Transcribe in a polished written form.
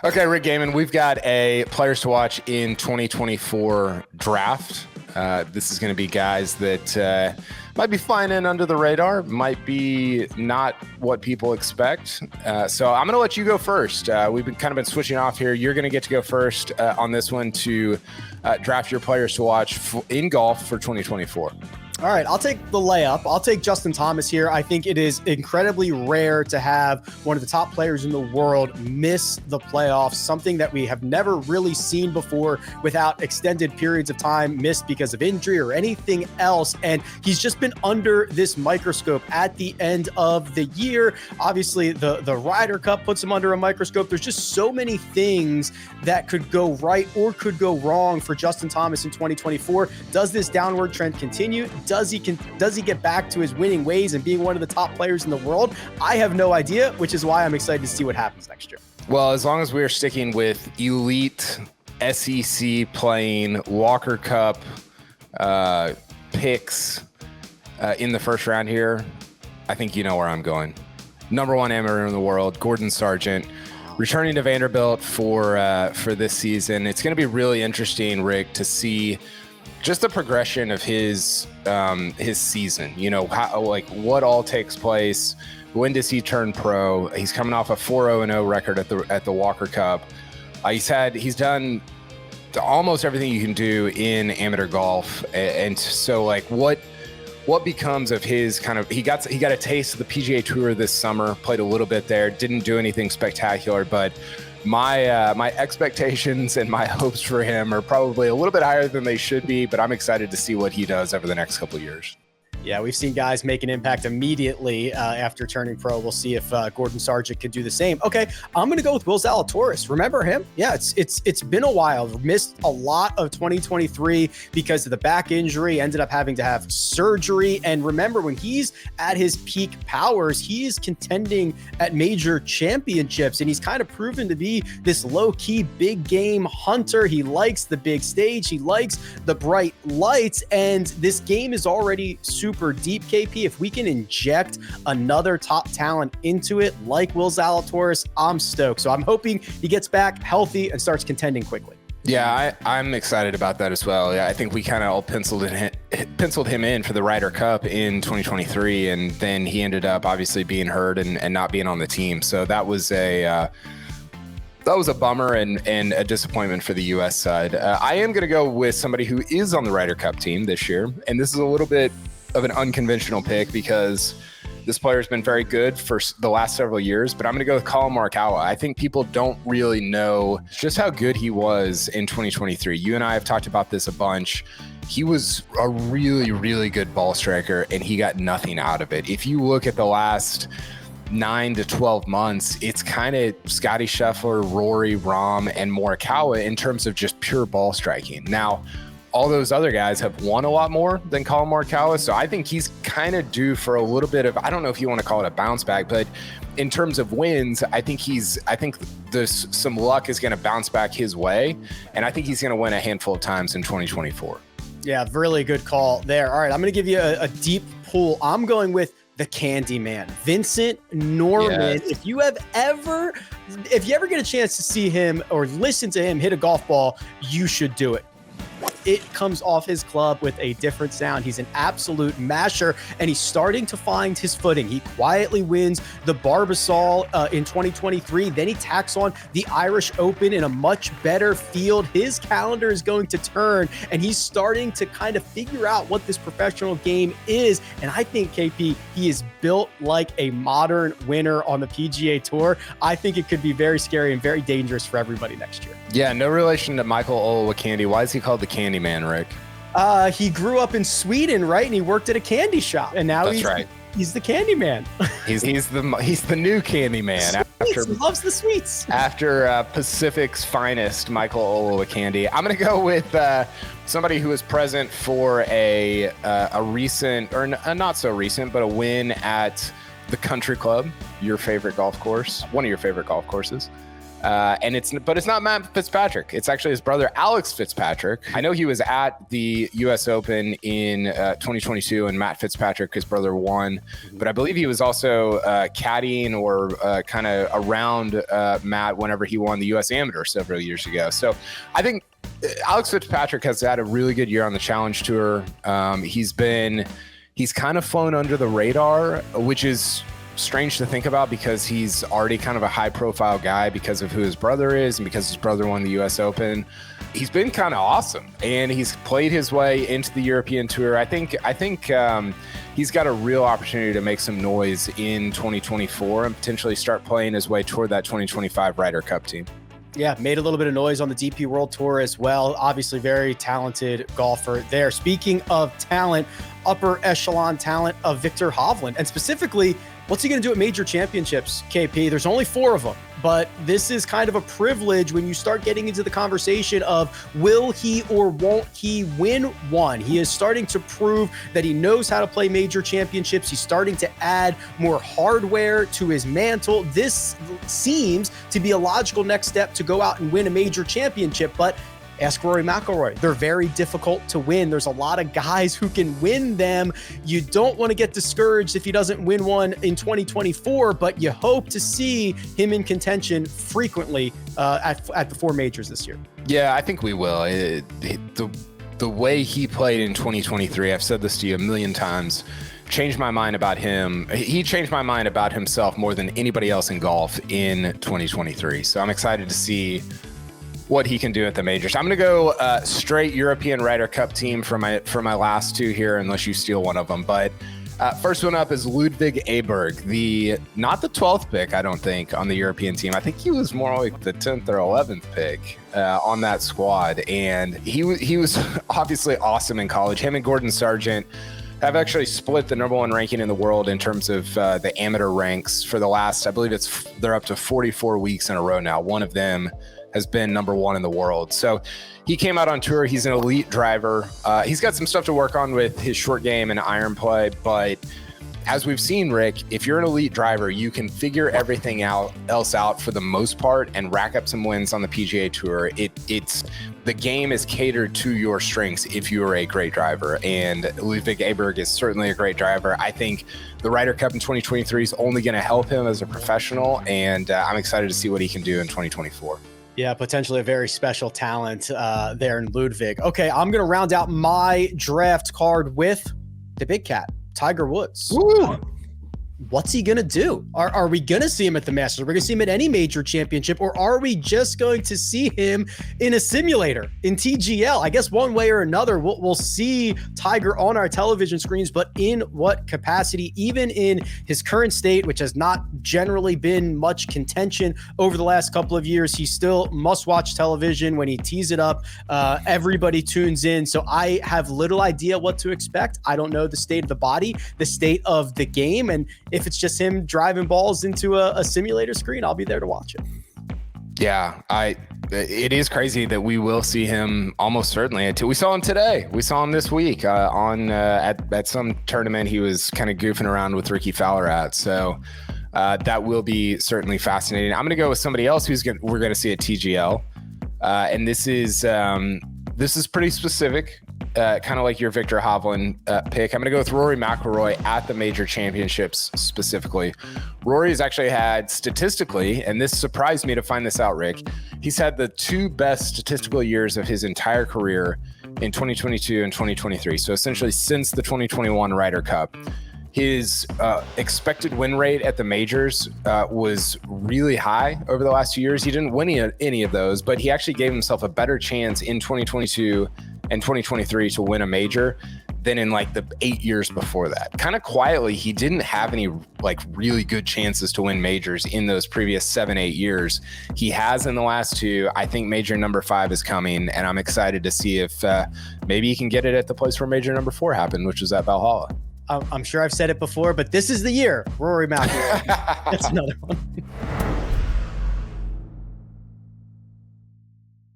Okay, Rick Gehman, we've got a players to watch in 2024 draft. This is going to be guys that might be flying in under the radar, might be not what people expect. So I'm going to let you go first. We've been switching off here. You're going to get to go first on this one to draft your players to watch in golf for 2024. All right, I'll take the layup. I'll take Justin Thomas here. I think it is incredibly rare to have one of the top players in the world miss the playoffs, something that we have never really seen before without extended periods of time missed because of injury or anything else. And he's just been under this microscope at the end of the year. Obviously, the Ryder Cup puts him under a microscope. There's just so many things that could go right or could go wrong for Justin Thomas in 2024. Does this downward trend continue? Does he get back to his winning ways and being one of the top players in the world? I have no idea, which is why I'm excited to see what happens next year. Well, as long as we're sticking with elite SEC playing Walker Cup picks in the first round here, I think you know where I'm going. Number one amateur in the world, Gordon Sargent, returning to Vanderbilt for this season. It's going to be really interesting, Rick, to see just the progression of his season. You know, what all takes place. When does he turn pro? He's coming off a 4-0-0 record at the Walker Cup. He's done almost everything you can do in amateur golf, and so what becomes of his he got a taste of the PGA Tour this summer, played a little bit there, didn't do anything spectacular, but my expectations and my hopes for him are probably a little bit higher than they should be, but I'm excited to see what he does over the next couple of years. Yeah, we've seen guys make an impact immediately after turning pro. We'll see if Gordon Sargent can do the same. Okay, I'm going to go with Will Zalatoris. Remember him? Yeah, it's been a while. Missed a lot of 2023 because of the back injury. Ended up having to have surgery. And remember, when he's at his peak powers, he is contending at major championships. And he's kind of proven to be this low-key big game hunter. He likes the big stage. He likes the bright lights. And this game is already super deep, KP. If we can inject another top talent into it like Will Zalatoris, I'm stoked. So I'm hoping he gets back healthy and starts contending quickly. Yeah, I'm excited about that as well. Yeah, I think we kind of all penciled him in for the Ryder Cup in 2023, and then he ended up obviously being hurt and not being on the team. So that was a bummer and a disappointment for the U.S. side. I am going to go with somebody who is on the Ryder Cup team this year, and this is a little bit of an unconventional pick because this player has been very good for the last several years, but I'm going to go with Collin Morikawa. I think people don't really know just how good he was in 2023. You and I have talked about this a bunch. He was a really, really good ball striker, and he got nothing out of it. If you look at the last 9 to 12 months, it's kind of Scotty Scheffler, Rory, Rahm, and Morikawa in terms of just pure ball striking. Now, all those other guys have won a lot more than Collin Morikawa, so I think he's kind of due for a little bit of, I don't know if you want to call it a bounce back, but in terms of wins, I think there's some luck is going to bounce back his way, and I think he's going to win a handful of times in 2024. Yeah, really good call there. All right, I'm going to give you a deep pull. I'm going with the Candy Man, Vincent Norman. Yes. If you ever get a chance to see him or listen to him hit a golf ball, you should do it. It comes off his club with a different sound. He's an absolute masher, and he's starting to find his footing. He quietly wins the Barbasol in 2023. Then he tacks on the Irish Open in a much better field. His calendar is going to turn, and he's starting to kind of figure out what this professional game is. And I think, KP, he is built like a modern winner on the PGA Tour. I think it could be very scary and very dangerous for everybody next year. Yeah, no relation to Michael Olowokandi. Why is he called the Candy Man, Rick? He grew up in Sweden, right? And he worked at a candy shop, and now he's the Candy Man. he's the new Candy Man. He loves the sweets. After Pacific's finest, Michael Olowokandi. I'm going to go with somebody who was present for a recent, or not so recent, but a win at the Country Club, your favorite golf course, one of your favorite golf courses. But it's not Matt Fitzpatrick. It's actually his brother, Alex Fitzpatrick. I know he was at the U.S. Open in 2022, and Matt Fitzpatrick, his brother, won. But I believe he was also caddying or kind of around Matt whenever he won the U.S. Amateur several years ago. So I think Alex Fitzpatrick has had a really good year on the Challenge Tour. He's kind of flown under the radar, which is strange to think about because he's already kind of a high profile guy because of who his brother is and because his brother won the US Open. He's been kind of awesome, and he's played his way into the European Tour. I think he's got a real opportunity to make some noise in 2024 and potentially start playing his way toward that 2025 Ryder Cup team. Yeah, made a little bit of noise on the DP World Tour as well. Obviously, very talented golfer there. Speaking of talent, upper echelon talent of Viktor Hovland, and specifically, what's he going to do at major championships, KP? There's only 4 of them, but this is kind of a privilege when you start getting into the conversation of will he or won't he win one? He is starting to prove that he knows how to play major championships. He's starting to add more hardware to his mantle. This seems to be a logical next step to go out and win a major championship, but ask Rory McIlroy. They're very difficult to win. There's a lot of guys who can win them. You don't want to get discouraged if he doesn't win one in 2024, but you hope to see him in contention frequently at the 4 majors this year. Yeah, I think we will. The way he played in 2023, I've said this to you a million times, changed my mind about him. He changed my mind about himself more than anybody else in golf in 2023. So I'm excited to see what he can do at the majors. I'm going to go straight European Ryder Cup team for my last 2 here, unless you steal one of them. But first one up is Ludvig Aberg, not the 12th pick, I don't think, on the European team. I think he was more like the 10th or 11th pick on that squad. And he was obviously awesome in college. Him and Gordon Sargent have actually split the number 1 ranking in the world in terms of the amateur ranks for the last, I believe they're up to 44 weeks in a row now. One of them has been number 1 in the world. So he came out on tour. He's an elite driver. He's got some stuff to work on with his short game and iron play, but as we've seen, Rick, if you're an elite driver, you can figure everything else out for the most part and rack up some wins on the PGA Tour. The game is catered to your strengths if you're a great driver, and Ludvig Aberg is certainly a great driver. I think the Ryder Cup in 2023 is only going to help him as a professional, and I'm excited to see what he can do in 2024. Yeah, potentially a very special talent there in Ludvig. Okay, I'm going to round out my draft card with the big cat, Tiger Woods. Woo! What's he going to do? Are we going to see him at the Masters? Are we going to see him at any major championship? Or are we just going to see him in a simulator, in TGL? I guess one way or another, we'll see Tiger on our television screens, but in what capacity? Even in his current state, which has not generally been much contention over the last couple of years, he still must-watch television. When he tees it up, everybody tunes in. So I have little idea what to expect. I don't know the state of the body, the state of the game, and if it's just him driving balls into a simulator screen, I'll be there to watch it. Yeah, it is crazy that we will see him almost certainly. We saw him today. We saw him this week at some tournament he was kind of goofing around with Ricky Fowler at. So that will be certainly fascinating. I'm going to go with somebody else we're going to see at TGL. And this is pretty specific. Kind of like your Viktor Hovland pick. I'm going to go with Rory McIlroy at the major championships specifically. Rory has actually had statistically, and this surprised me to find this out, Rick, he's had the 2 best statistical years of his entire career in 2022 and 2023. So essentially since the 2021 Ryder Cup. His expected win rate at the majors was really high over the last 2 years. He didn't win any of those, but he actually gave himself a better chance in 2022 and 2023 to win a major than in like the 8 years before that. Kind of quietly, he didn't have any like really good chances to win majors in those previous 7-8 years. He has in the last 2. I think major number 5 is coming, and I'm excited to see if maybe he can get it at the place where major number 4 happened, which was at Valhalla. I'm sure I've said it before, but this is the year, Rory McIlroy. That's another one.